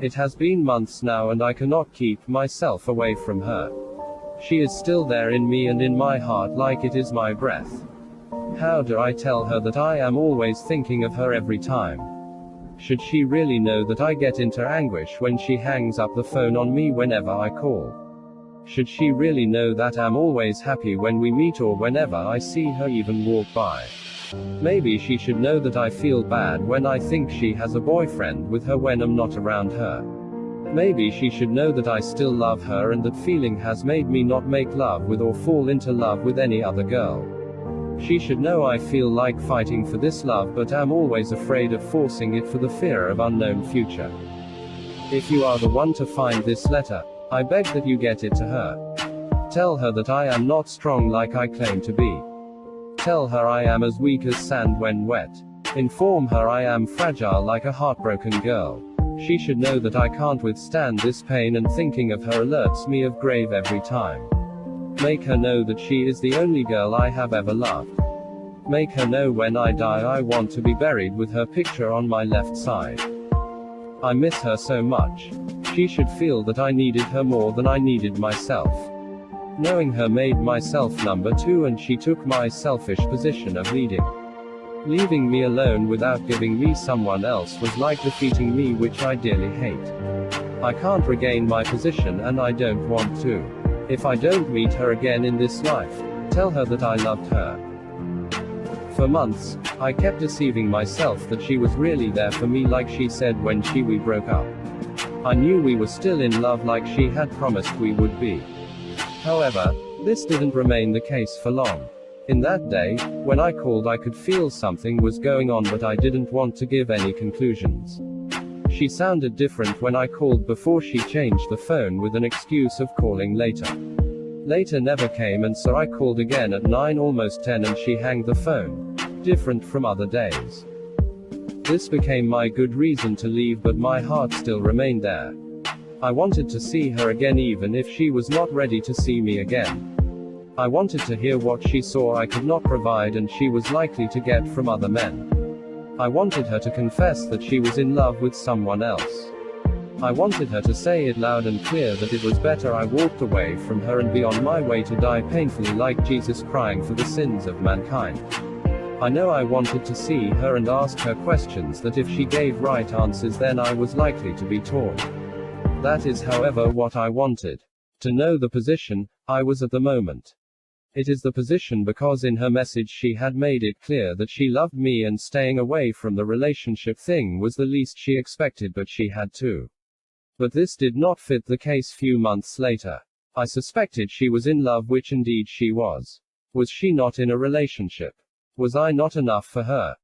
It has been months now and I cannot keep myself away from her. She is still there in me and in my heart like it is my breath. How do I tell her that I am always thinking of her every time? Should she really know that I get into anguish when she hangs up the phone on me whenever I call? Should she really know that I'm always happy when we meet or whenever I see her even walk by? Maybe she should know that I feel bad when I think she has a boyfriend with her when I'm not around her. Maybe she should know that I still love her and that feeling has made me not make love with or fall into love with any other girl. She should know I feel like fighting for this love but am always afraid of forcing it for the fear of unknown future. If you are the one to find this letter, I beg that you get it to her. Tell her that I am not strong like I claim to be. Tell her I am as weak as sand when wet. Inform her I am fragile like a heartbroken girl. She should know that I can't withstand this pain and thinking of her alerts me of grave every time. Make her know that she is the only girl I have ever loved. Make her know when I die I want to be buried with her picture on my left side. I miss her so much. She should feel that I needed her more than I needed myself. Knowing her made myself number two and she took my selfish position of leading. Leaving me alone without giving me someone else was like defeating me, which I dearly hate. I can't regain my position and I don't want to. If I don't meet her again in this life, tell her that I loved her. For months, I kept deceiving myself that she was really there for me like she said when we broke up. I knew we were still in love like she had promised we would be. However, this didn't remain the case for long. In that day, when I called I could feel something was going on but I didn't want to give any conclusions. She sounded different when I called before she changed the phone with an excuse of calling later. Later never came and so I called again at 9 almost 10 and she hanged the phone. Different from other days. This became my good reason to leave but my heart still remained there. I wanted to see her again even if she was not ready to see me again. I wanted to hear what she saw I could not provide and she was likely to get from other men. I wanted her to confess that she was in love with someone else. I wanted her to say it loud and clear that it was better I walked away from her and be on my way to die painfully like Jesus crying for the sins of mankind. I know I wanted to see her and ask her questions that if she gave right answers then I was likely to be torn. That is however what I wanted. To know the position I was at the moment. It is the position because in her message she had made it clear that she loved me and staying away from the relationship thing was the least she expected but she had to. But this did not fit the case few months later. I suspected she was in love, which indeed she was. Was she not in a relationship? Was I not enough for her?